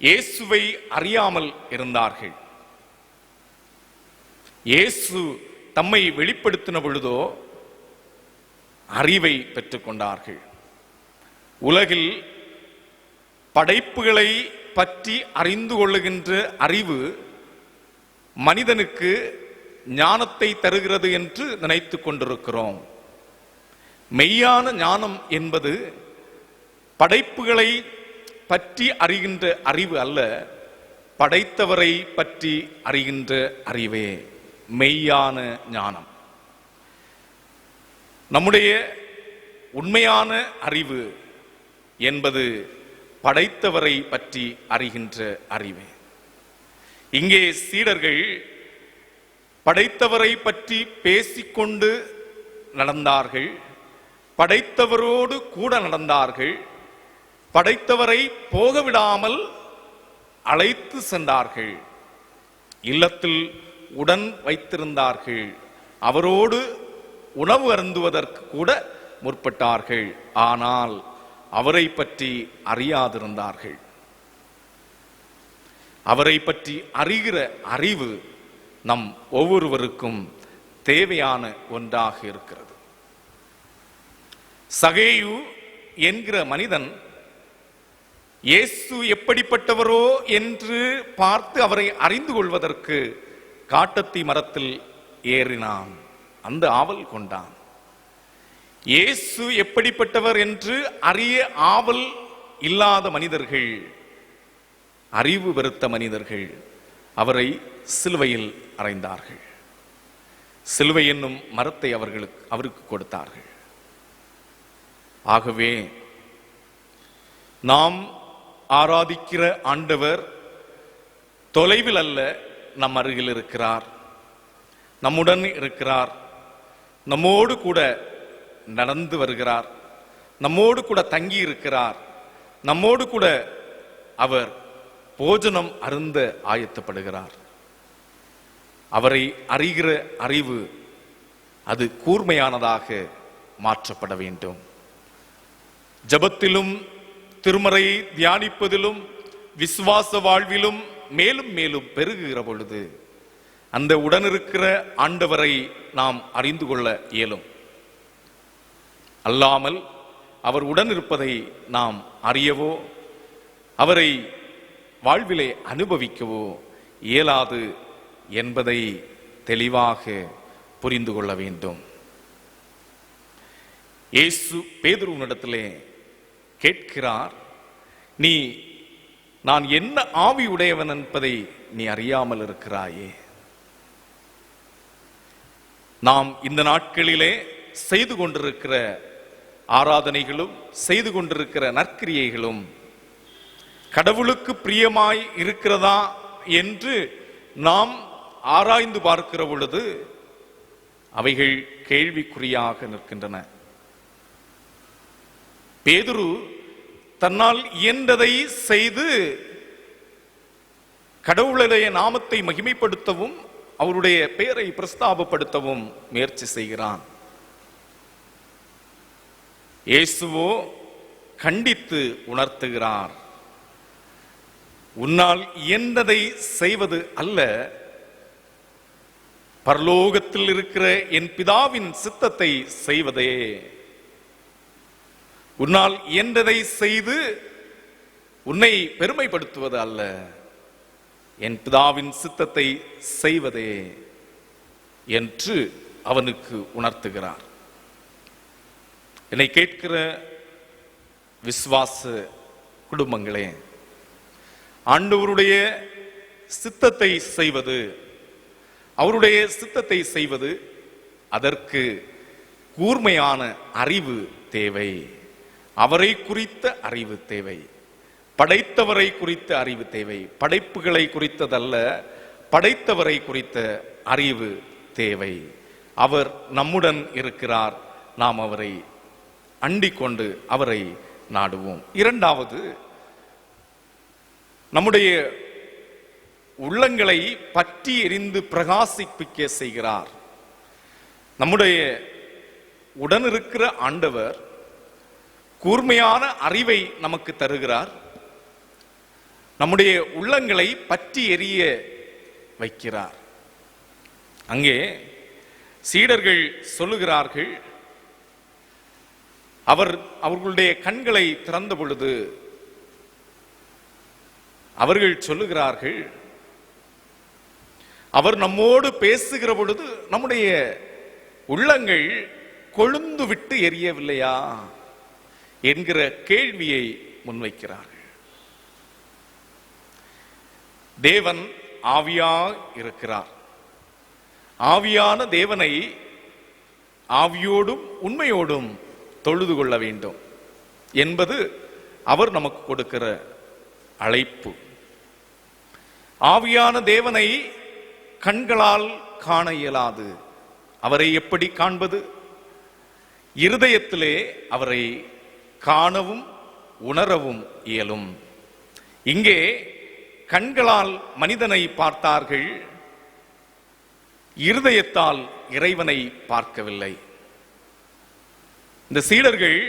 இயேசுவை அறியாமல் இருந்தார்கள். இயேசு தம்மை வெளிப்படுத்தின பொழுதோ அறிவை பெற்றுக்கொண்டார்கள். உலகில் படைப்புகளை பற்றி அறிந்து கொள்ளுகின்ற அறிவு மனிதனுக்கு ஞானத்தை தருகிறது என்று நினைத்துக் கொண்டிருக்கிறோம். மெய்யான ஞானம் என்பது படைப்புகளை பற்றி அறிகின்ற அறிவு அல்ல, படைத்தவரை பற்றி அறிகின்ற அறிவே மெய்யான ஞானம். நம்முடைய உண்மையான அறிவு என்பது படைத்தவரை பற்றி அறிகின்ற அறிவே. இங்கே சீடர்கள் படைத்தவரை பற்றி பேசிக்கொண்டு நடந்தார்கள், படைத்தவரோடு கூட நடந்தார்கள், படைத்தவரை போக விடாமல் அழைத்து சென்றார்கள், இல்லத்தில் உடன் வைத்திருந்தார்கள், அவரோடு உணவு அருந்துவதற்கு கூட முற்பட்டார்கள். ஆனால் அவரை பற்றி அறியாதிருந்தார்கள். அவரை பற்றி அறிகிற அறிவு நம் ஒவ்வொருவருக்கும் தேவையான ஒன்றாக இருக்கிறது. சகேயு என்கிற மனிதன் இயேசு எப்படிப்பட்டவரோ என்று பார்த்து அவரை அறிந்து கொள்வதற்கு காட்டத்தி மரத்தில் ஏறினான். அந்த ஆவல் கொண்டான். இயேசு எப்படிப்பட்டவர் என்று அறிய ஆவல் இல்லாத மனிதர்கள், அறிவு வெறுத்த மனிதர்கள் அவரை சிலுவையில் அறைந்தார்கள். சிலுவை என்னும் மரத்தை அவருக்கு கொடுத்தார்கள். ஆகவே நாம் ஆராதிக்கிற ஆண்டவர் தொலைவில் அல்ல, நம் அருகில் இருக்கிறார், நம்முடன் இருக்கிறார், நம்மோடு கூட நடந்து வருகிறார், நம்மோடு கூட தங்கி இருக்கிறார், நம்மோடு கூட அவர் போஜனம் அருந்த ஆயத்தப்படுகிறார். அவரை அறிகிற அறிவு அது கூர்மையானதாக மாற்றப்பட வேண்டும். ஜபத்திலும் திருமறை தியானிப்பதிலும் விசுவாச வாழ்விலும் மேலும் மேலும் பெருகுகிற பொழுது அந்த உடனிருக்கிற ஆண்டவரை நாம் அறிந்து கொள்ள இயலும். அல்லாமல் அவர் உடனிருப்பதை நாம் அறியவோ அவரை வாழ்விலே அனுபவிக்கவோ இயலாது என்பதை தெளிவாக புரிந்து கொள்ள வேண்டும். இயேசு பேதுருவினிடத்திலே கேட்கிறார், நீ நான் என்ன ஆவி உடையவன் என்பதை நீ அறியாமல் இருக்கிறாயே. நாம் இந்த நாட்களிலே செய்து கொண்டிருக்கிற ஆராதனைகளும் செய்து கொண்டிருக்கிற நற்கிரியைகளும் கடவுளுக்கு பிரியமாய் இருக்கிறதா என்று நாம் ஆராய்ந்து பார்க்கிற பொழுது அவைகள் கேள்விக்குறியாக நிற்கின்றன. பேதுரு தன்னால் இயன்றதை செய்து கடவுளுடைய நாமத்தை மகிமைப்படுத்தவும் அவருடைய பெயரை பிரஸ்தாபப்படுத்தவும் முயற்சி செய்கிறான். இயேசுவோ கண்டித்து உணர்த்துகிறார், உன்னால் இயன்றதை செய்வது அல்ல, பரலோகத்தில் இருக்கிற என் பிதாவின் சித்தத்தை செய்வதே. உன்னால் இயன்றதை செய்து உன்னை பெருமைப்படுத்துவது அல்ல, என் பிதாவின் சித்தத்தை செய்வதே என்று அவனுக்கு உணர்த்துகிறார். என்னை கேட்கிற விசுவாச குடும்பங்களே, ஆண்டவருடைய சித்தத்தை செய்வது, அவருடைய சித்தத்தை செய்வது அதற்கு கூர்மையான அறிவு தேவை. அவரை குறித்த அறிவு தேவை, படைத்தவரை குறித்த அறிவு தேவை. படைப்புகளை குறித்ததல்ல, படைத்தவரை குறித்த அறிவு தேவை. அவர் நம்முடன் இருக்கிறார், நாம் அவரை அண்டிக் கொண்டு அவரை நாடுவோம். இரண்டாவது, நம்முடைய உள்ளங்களை பற்றி எரிந்து பிரகாசிப்பிக்க செய்கிறார். நம்முடைய உடனிருக்கிற ஆண்டவர் கூர்மையான அறிவை நமக்கு தருகிறார், நம்முடைய உள்ளங்களை பற்றி எரிய வைக்கிறார். அங்கே சீடர்கள் சொல்லுகிறார்கள், அவர்களுடைய கண்களை திறந்த பொழுது அவர்கள் சொல்லுகிறார்கள், அவர் நம்மோடு பேசுகிற பொழுது நம்முடைய உள்ளங்கள் கொழுந்து விட்டு எரியவில்லையா என்கிற கேள்வியை முன்வைக்கிறார்கள். தேவன் ஆவியாய் இருக்கிறார். ஆவியான தேவனை ஆவியோடும் உண்மையோடும் தொழுது கொள்ள வேண்டும் என்பது அவர் நமக்கு கொடுக்கிற அழைப்பு. ஆவியான தேவனை கண்களால் காண இயலாது. அவரை எப்படி காண்பது? இருதயத்திலே அவரை காணவும் உணரவும் இயலும். இங்கே கண்களால் மனிதனை பார்த்தார்கள், இருதயத்தால் இறைவனை பார்க்கவில்லை. இந்த சீடர்கள்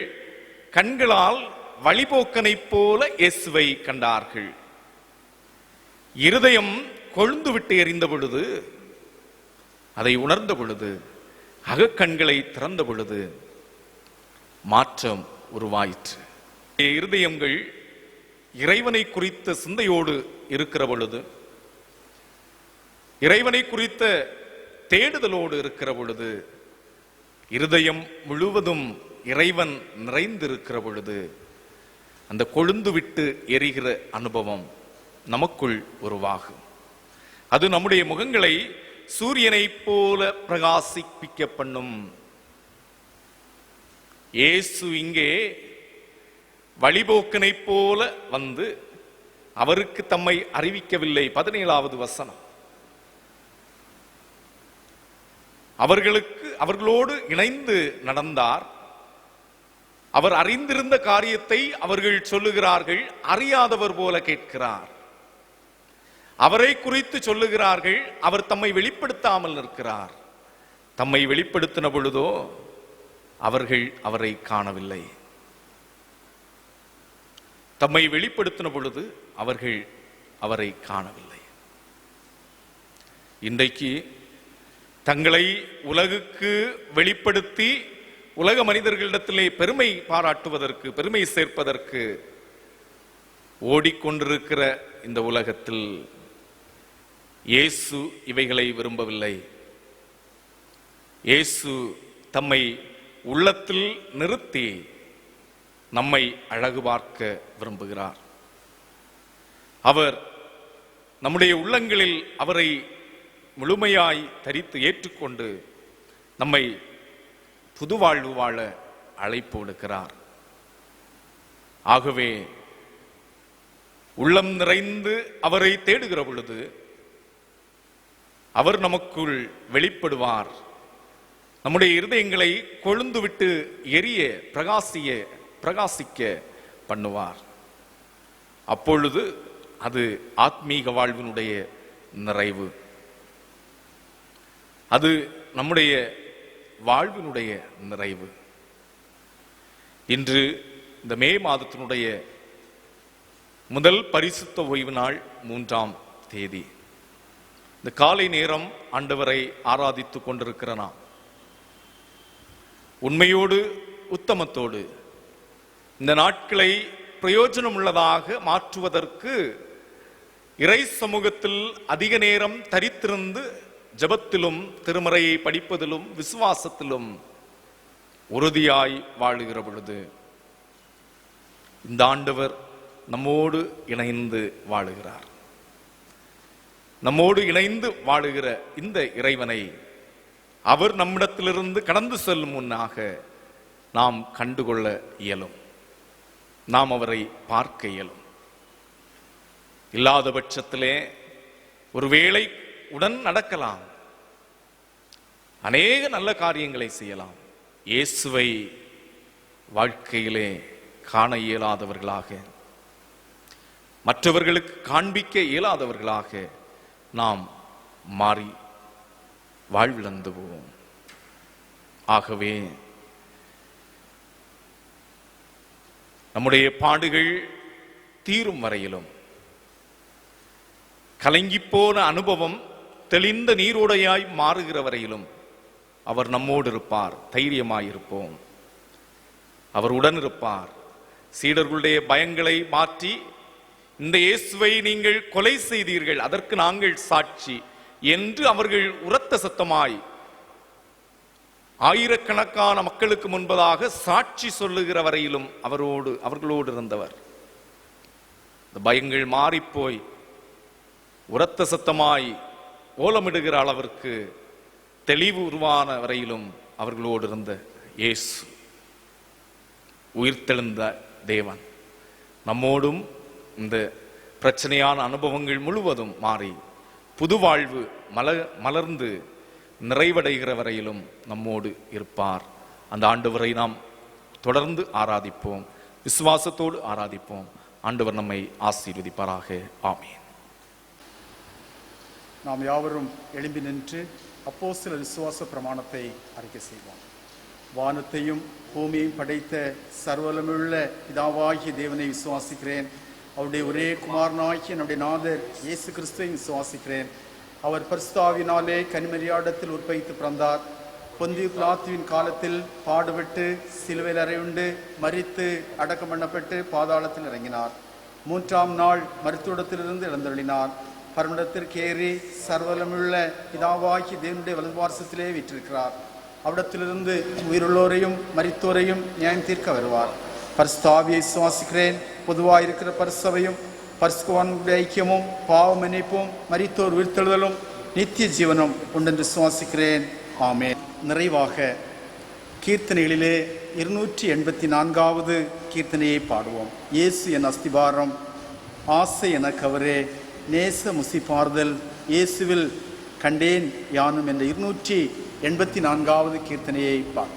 கண்களால் வழிபோக்கனை போல இயேசுவை கண்டார்கள். இருதயம் கொழுந்து விட்டு எறிந்த பொழுது, அதை உணர்ந்த பொழுது, அகக்கண்களை திறந்த பொழுது மாற்றம் உருவாயிற்று. இருதயங்கள் இறைவனை குறித்த சிந்தையோடு இருக்கிற பொழுது, இறைவனை குறித்த தேடுதலோடு இருக்கிற பொழுது, இருதயம் முழுவதும் இறைவன் நிறைந்திருக்கிற பொழுது அந்த கொழுந்து விட்டு எரிகிற அனுபவம் நமக்குள் உருவாகும். அது நம்முடைய முகங்களை சூரியனை போல பிரகாசிப்பிக்க பண்ணும். இயேசு இங்கே வழிபோக்கனை போல வந்து அவருக்கு தம்மை அறிவிக்கவில்லை. 17வது வசனம். அவர்களோடு இணைந்து நடந்தார். அவர் அறிந்திருந்த காரியத்தை அவர்கள் சொல்லுகிறார்கள், அறியாதவர் போல கேட்கிறார். அவரை குறித்து சொல்லுகிறார்கள், அவர் தம்மை வெளிப்படுத்தாமல் நிற்கிறார். தம்மை வெளிப்படுத்தின பொழுதோ அவர்கள் அவரை காணவில்லை. தம்மை வெளிப்படுத்தின பொழுது அவர்கள் அவரை காணவில்லை. இன்றைக்கு தங்களை உலகுக்கு வெளிப்படுத்தி உலக மனிதர்களிடத்திலே பெருமை பாராட்டுவதற்கு, பெருமை சேர்ப்பதற்கு ஓடிக்கொண்டிருக்கிற இந்த உலகத்தில் இயேசு இவைகளை விரும்பவில்லை. இயேசு தம்மை உள்ளத்தில் நிறுத்தி நம்மை அழகு பார்க்க விரும்புகிறார். அவர் நம்முடைய உள்ளங்களில் அவரை முழுமையாய் தரித்து ஏற்றுக்கொண்டு நம்மை புது வாழ்வு வாழ அழைப்பு விடுக்கிறார். ஆகவே உள்ளம் நிறைந்து அவரை தேடுகிற பொழுது அவர் நமக்குள் வெளிப்படுவார். நம்முடைய இருதயங்களை கொழுந்து விட்டு எரிய பிரகாசிக்க பண்ணுவார். அப்பொழுது அது ஆத்மீக வாழ்வினுடைய நிறைவு. அது நம்முடைய வாழ்வினுடைய நிறைவு. இன்று இந்த மே மாதத்தினுடைய முதல் பரிசுத்த ஓய்வு நாள் 3ஆம் தேதி. இந்த காலை நேரம் ஆண்டவரை ஆராதித்துக் கொண்டிருக்கிற நாம் உண்மையோடு உத்தமத்தோடு இந்த நாட்களை பிரயோஜனம் உள்ளதாக மாற்றுவதற்கு இறை சமூகத்தில் அதிக நேரம் தரித்திருந்து ஜெபத்திலும் திருமறையை படிப்பதிலும் விசுவாசத்திலும் உறுதியாய் வாழுகிற பொழுது இந்த ஆண்டவர் நம்மோடு இணைந்து வாழுகிறார். நம்மோடு இணைந்து வாழுகிற இந்த இறைவனை அவர் நம்மிடத்திலிருந்து கடந்து செல்லும் முன்னாக நாம் கண்டுகொள்ள இயலும். நாம் அவரை பார்க்க இயலும். இல்லாத பட்சத்திலே ஒருவேளை உடன் நடக்கலாம், அநேக நல்ல காரியங்களை செய்யலாம். இயேசுவை வாழ்க்கையிலே காண இயலாதவர்களாக, மற்றவர்களுக்கு காண்பிக்க இயலாதவர்களாக நாம் மாறி வாழ்விழந்து போவோம். ஆகவே நம்முடைய பாடுகள் தீரும் வரையிலும், கலங்கிப்போன அனுபவம் தெளிந்த நீரோடையாய் மாறுகிற வரையிலும் அவர் நம்மோடு இருப்பார். தைரியமாயிருப்போம். அவர் உடன் இருப்பார். சீடர்களுடைய பயங்களை மாற்றி, இந்த இயேசுவை நீங்கள் கொலை செய்தீர்கள், அதற்கு நாங்கள் சாட்சி என்று அவர்கள் உரத்த சத்தமாய் ஆயிரக்கணக்கான மக்களுக்கு முன்பதாக சாட்சி சொல்லுகிற வரையிலும் அவர்களோடு இருந்தவர். இந்த பயங்கள் மாறிப்போய் உரத்த சத்தமாய் ஓலமிடுகிற அளவிற்கு தெளிவு உருவான வரையிலும் அவர்களோடு இருந்த இயேசு உயிர்த்தெழுந்த தேவன் நம்மோடும் இந்த பிரச்சனையான அனுபவங்கள் முழுவதும் மாறி புது வாழ்வு மலர்ந்து நிறைவடைகிற வரையிலும் நம்மோடு இருப்பார். அந்த ஆண்டவரை நாம் தொடர்ந்து ஆராதிப்போம், விசுவாசத்தோடு ஆராதிப்போம். ஆண்டவர் நம்மை ஆசீர்வதிப்பாராக. ஆமீன். நாம் யாவரும் எழும்பி நின்று அப்போஸ்தலர் விசுவாச பிரமாணத்தை அறிக்கை செய்வோம். வானத்தையும் பூமியையும் படைத்த சர்வவல்லமையுள்ள பிதாவாகிய தேவனை விசுவாசிக்கிறேன். அவருடைய ஒரே குமாரனாகிய நம்முடைய நாதர் இயேசு கிறிஸ்துவை விசுவாசிக்கிறேன். அவர் பரிசுத்த ஆவியினாலே கன்னிமரியாளிடத்தில் உற்பவித்து பிறந்தார். பொந்தியு பிலாத்துவின் காலத்தில் பாடுபட்டு சிலுவையில் அறையுண்டு மரித்து அடக்கம் பண்ணப்பட்டு பாதாளத்தில் இறங்கினார். 3ஆம் நாள் மருத்துவத்திலிருந்து எழுந்தருளினார். பரமண்டத்திற்கு ஏறி சர்வவல்லமையுள்ள பிதாவாகிய தேவனுடைய வலதுபார்சத்திலே வீற்றிருக்கிறார். அவ்விடத்திலிருந்து உயிருள்ளோரையும் மரித்தோரையும் நியாயம் தீர்க்க வருவார். பரிசுத்த ஆவியை விசுவாசிக்கிறேன். பொதுவாக இருக்கிற பரிசபையும் பரிசுத்தவான்களுடைய ஐக்கியமும் பாவ மன்னிப்பும் மரித்தோர் உயிர்த்தெழுதலும் நித்திய ஜீவனும் உண்டென்று விசுவாசிக்கிறேன். ஆமென். நிறைவாக கீர்த்தனைகளிலே 284வது கீர்த்தனையை பாடுவோம். இயேசு என் அஸ்திபாரம், ஆசை என கவரே, நேச முசிப்பார்தல், இயேசுவில் கண்டேன் யானும் என்ற 284வது கீர்த்தனையை பாடுவோம்.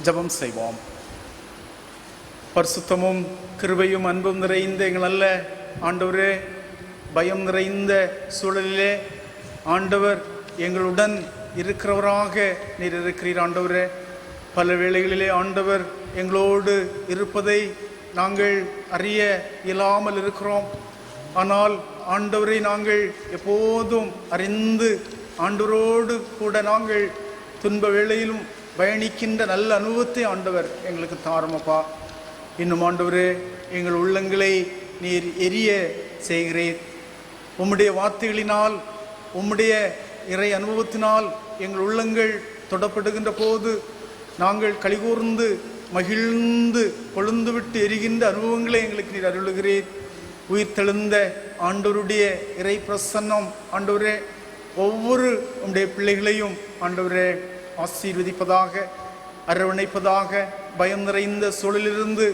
ஜெபம் செய்வோம். பரிசுத்தமும் கிருபையும் அன்பும் நிறைந்த எங்கள் நல்ல ஆண்டவரே, பயம் நிறைந்த சூழலிலே ஆண்டவர் எங்களுடன் இருக்கிறவராக நீர் இருக்கிறீர். ஆண்டவரே, பல வேளைகளிலே ஆண்டவர் எங்களோடு இருப்பதை நாங்கள் அறிய இயலாமல் இருக்கிறோம். ஆனால் ஆண்டவரை நாங்கள் எப்போதும் அறிந்து ஆண்டவரோடு கூட நாங்கள் துன்ப வேளையிலும் பயணிக்கின்ற நல்ல அனுபவத்தை ஆண்டவர் எங்களுக்கு தாருமப்பா. இன்னும் ஆண்டவரே, எங்கள் உள்ளங்களை நீர் எரிய செய்கிறீர். உம்முடைய வார்த்தைகளினால், உம்முடைய இறை அனுபவத்தினால் எங்கள் உள்ளங்கள் தொடப்படுகின்ற போது நாங்கள் கலிகூர்ந்து மகிழ்ந்து கொழுந்துவிட்டு எரிகின்ற அனுபவங்களை எங்களுக்கு நீர் அருளுகிறீர். உயிர்த்தெழுந்த ஆண்டவருடைய இறை பிரசன்னம் ஆண்டவரே ஒவ்வொரு உம்முடைய பிள்ளைகளையும் ஆண்டவரே ஆசீர்வதிப்பதாக, அரவணைப்பதாக. பயம் நிறைந்த சூழலிலிருந்து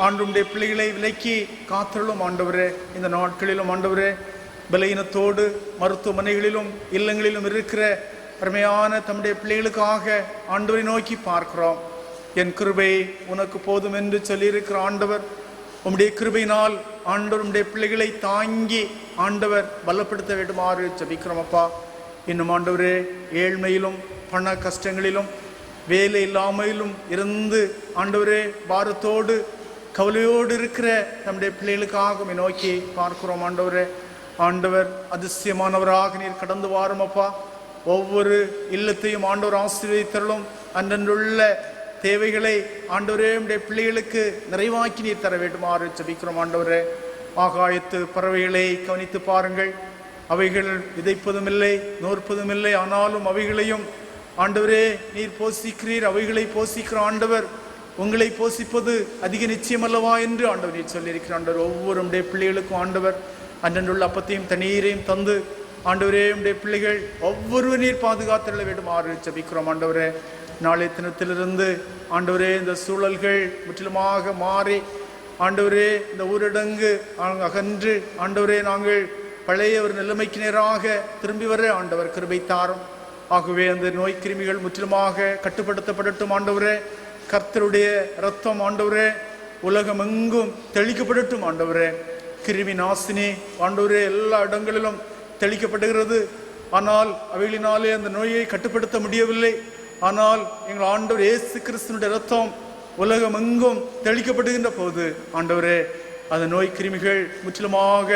ஆண்டுடைய பிள்ளைகளை விலக்கி காத்தருளும் ஆண்டவரே. இந்த நாட்களிலும் ஆண்டவரே, பலவீனத்தோடு மருத்துவமனைகளிலும் இல்லங்களிலும் இருக்கிற அருமையான தம்முடைய பிள்ளைகளுக்காக ஆண்டவரை நோக்கி பார்க்கிறோம். என் கிருபை உனக்கு போதும் என்று சொல்லியிருக்கிற ஆண்டவர், உம்முடைய கிருபையினால் ஆண்டவர் உம்முடைய பிள்ளைகளை தாங்கி ஆண்டவர் பலப்படுத்த வேண்டுமாறு ஜெபிக்கிறோம் அப்பா. இன்னும் ஆண்டவரே, ஏழ்மையிலும் பண கஷ்டங்களிலும் வேலை இல்லாமையிலும் இருந்து ஆண்டவரே பாரத்தோடு கவலையோடு இருக்கிற நம்முடைய பிள்ளைகளுக்காக நோக்கி பார்க்கிறோம் ஆண்டவரே. ஆண்டவர் அதிசயமானவராக நீர் கடந்து வாரும் அப்பா. ஒவ்வொரு இல்லத்தையும் ஆண்டவர் ஆசீர்வதித்தருளும். அன்றன்றுள்ள தேவைகளை ஆண்டவரே உம்முடைய பிள்ளைகளுக்கு நிறைவாக்கி நீர் தர வேண்டுமாறு ஜெபிக்கிறோம் ஆண்டவரே. ஆகாயத்து பறவைகளை கவனித்து பாருங்கள். அவைகள் விதைப்பதும் இல்லை, நோற்பதும் இல்லை, ஆனாலும் அவைகளையும் ஆண்டவரே நீர் போஷிக்கிறீர். அவைகளை போஷிக்கிற ஆண்டவர் உங்களை போஷிப்பது அதிக நிச்சயம் அல்லவா என்று ஆண்டவர் நீர் சொல்லியிருக்கிற ஆண்டவர். ஒவ்வொரு பிள்ளைகளுக்கும் ஆண்டவர் அன்றன்றுள்ள அப்பத்தையும் தண்ணீரையும் தந்து ஆண்டவரே உம்முடைய பிள்ளைகள் ஒவ்வொரு நீர் பாதுகாத்தள்ள வேண்டுமாறு ஜெபிக்கிறோம் ஆண்டவரே. நாளைய தினத்திலிருந்து ஆண்டவரே இந்த சூழல்கள் முற்றிலுமாக மாறி ஆண்டவரே இந்த ஊரடங்கு அகன்று ஆண்டவரே நாங்கள் பழைய ஒரு நிலைமைக்கு நேராக திரும்பி வர ஆண்டவர் கிருபை தாரும். ஆகவே அந்த நோய் கிருமிகள் முற்றிலுமாக கட்டுப்படுத்தப்படட்டும் ஆண்டவரே. கர்த்தருடைய இரத்தம் ஆண்டவரே உலகம் எங்கும் தெளிக்கப்படட்டும் ஆண்டவரே. கிருமி நாசினி ஆண்டவரே எல்லா இடங்களிலும் தெளிக்கப்படுகிறது. ஆனால் அவைகளினாலே அந்த நோயை கட்டுப்படுத்த முடியவில்லை. ஆனால் எங்கள் ஆண்டவர் இயேசு கிறிஸ்துவினுடைய இரத்தம் உலகம் எங்கும் தெளிக்கப்படுகின்ற போது ஆண்டவரே அந்த நோய் கிருமிகள் முற்றிலுமாக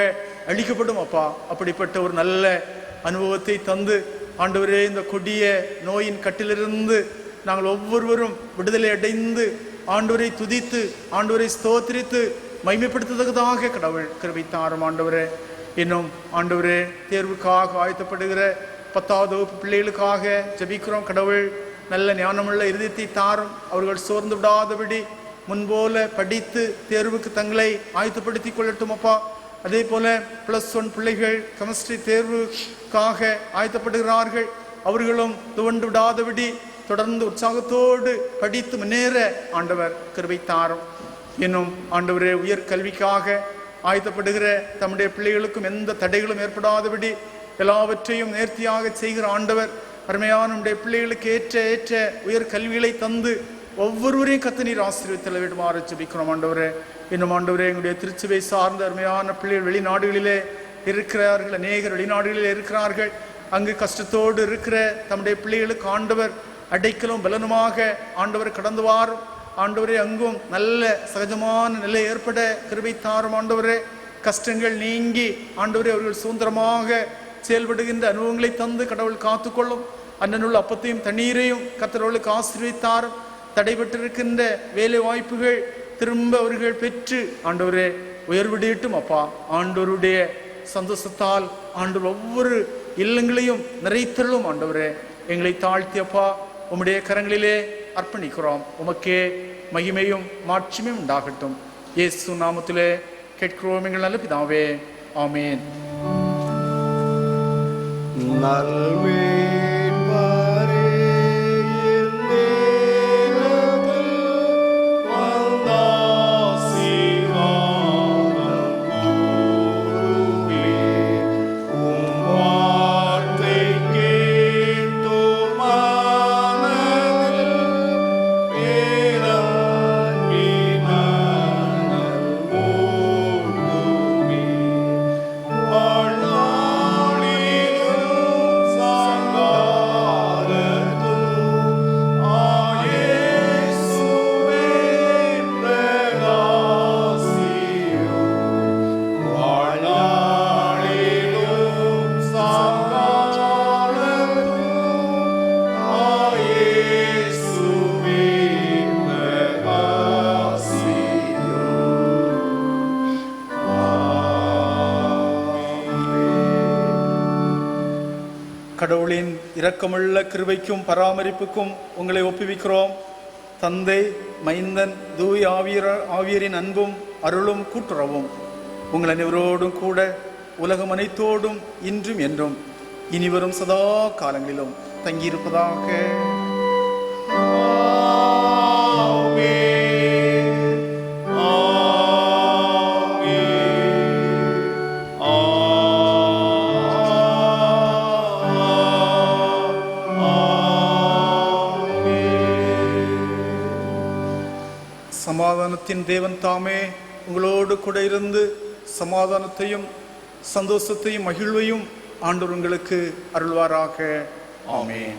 அழிக்கப்படும் அப்பா. அப்படிப்பட்ட ஒரு நல்ல அனுபவத்தை தந்து ஆண்டவரே இந்த கொடிய நோயின் கட்டிலிருந்து நாங்கள் ஒவ்வொருவரும் விடுதலை அடைந்து ஆண்டவரை துதித்து ஆண்டவரை ஸ்தோத்திரித்து மகிமைப்படுத்துவதற்காக கடவுள் கிருபை தாரும் ஆண்டவரே. இன்னும் ஆண்டவரே தேர்வுக்காக ஆயத்தப்படுகிற 10வது வகுப்பு பிள்ளைகளுக்காக ஜெபிக்கிறோம் கடவுள். நல்ல ஞானமுள்ள இருதயத்தை தாரும். அவர்கள் சோர்ந்து விடாதபடி முன்போல படித்து தேர்வுக்கு தங்களை ஆயத்தப்படுத்திக் கொள்ளட்டும் அப்பா. அதே போல +1 பிள்ளைகள் கெமிஸ்ட்ரி தேர்வுக்காக ஆயத்தப்படுகிறார்கள். அவர்களும் துவண்டு விடாதபடி தொடர்ந்து உற்சாகத்தோடு படித்து முன்னேற ஆண்டவர் கிருபை தாரும். இன்னும் ஆண்டவரே உயர் கல்விக்காக ஆயத்தப்படுகிற தம்முடைய பிள்ளைகளுக்கும் எந்த தடைகளும் ஏற்படாதபடி எல்லாவற்றையும் நேர்த்தியாக செய்கிற ஆண்டவர் அருமையான நம்முடைய பிள்ளைகளுக்கு ஏற்ற உயர் கல்விகளை தந்து ஒவ்வொருவரையும் கர்த்தர் நீர் ஆசீர்வதித்தள்ள வேண்டுமாறு ஜெபிக்கிறோம் ஆண்டவரே. இன்னும் ஆண்டவரே எங்களுடைய திருச்சபை சார்ந்த அருமையான பிள்ளைகள் வெளிநாடுகளிலே இருக்கிறார்கள். அநேகர் வெளிநாடுகளிலே இருக்கிறார்கள். அங்கு கஷ்டத்தோடு இருக்கிற தம்முடைய பிள்ளைகளுக்கு ஆண்டவர் அடைக்கலும் பலனுமாக ஆண்டவர் கடந்து வாரும் ஆண்டவரே. அங்கும் நல்ல சகஜமான நிலை ஏற்பட கிருபை தாரும் ஆண்டவரே. கஷ்டங்கள் நீங்கி ஆண்டவரே அவர்கள் சுதந்திரமாக செயல்படுகின்ற அனுபவங்களை தந்து கடவுள் காத்துக்கொள்ளும். அன்றனுள்ள அப்பத்தையும் தண்ணீரையும் கர்த்தர்களுக்கு ஆசீர்வதித்தாரும். தடைபட்டிருக்கின்ற வேலை வாய்ப்புகள் திரும்ப அவர்கள் பெற்று ஆண்டவரே உயர்விடட்டும் அப்பா. ஆண்டவருடைய சந்தோஷத்தால் ஆண்டவர் ஒவ்வொரு இல்லங்களையும் நிறைத்தள்ளும் ஆண்டவரே. எங்களை தாழ்த்தியப்பா உம்முடைய கரங்களிலே அர்ப்பணிக்கிறோம். உமக்கே மகிமையும் மாட்சிமையும் உண்டாகட்டும். இயேசு நாமத்திலே கேட்கிறோம் எங்கள் நல்ல பிதாவே, ஆமேன். கடவுளின் இரக்கமுள்ள கிருபைக்கும் பராமரிப்புக்கும் உங்களை ஒப்புவிக்கிறோம். தந்தை, மைந்தன், தூய் ஆவியரின் அன்பும் அருளும் கூட்டுறவும் உங்கள் அனைவரோடும் கூட உலகம் அனைத்தோடும் இன்றும் என்றும் இனிவரும் சதா காலங்களிலும் தங்கியிருப்பதாக. சமாதானத்தின் தேவன் தாமே உங்களோடு கூட இருந்து சமாதானத்தையும் சந்தோஷத்தையும் மகிழ்வையும் ஆண்டவர் உங்களுக்கு அருள்வாராக. ஆமென்.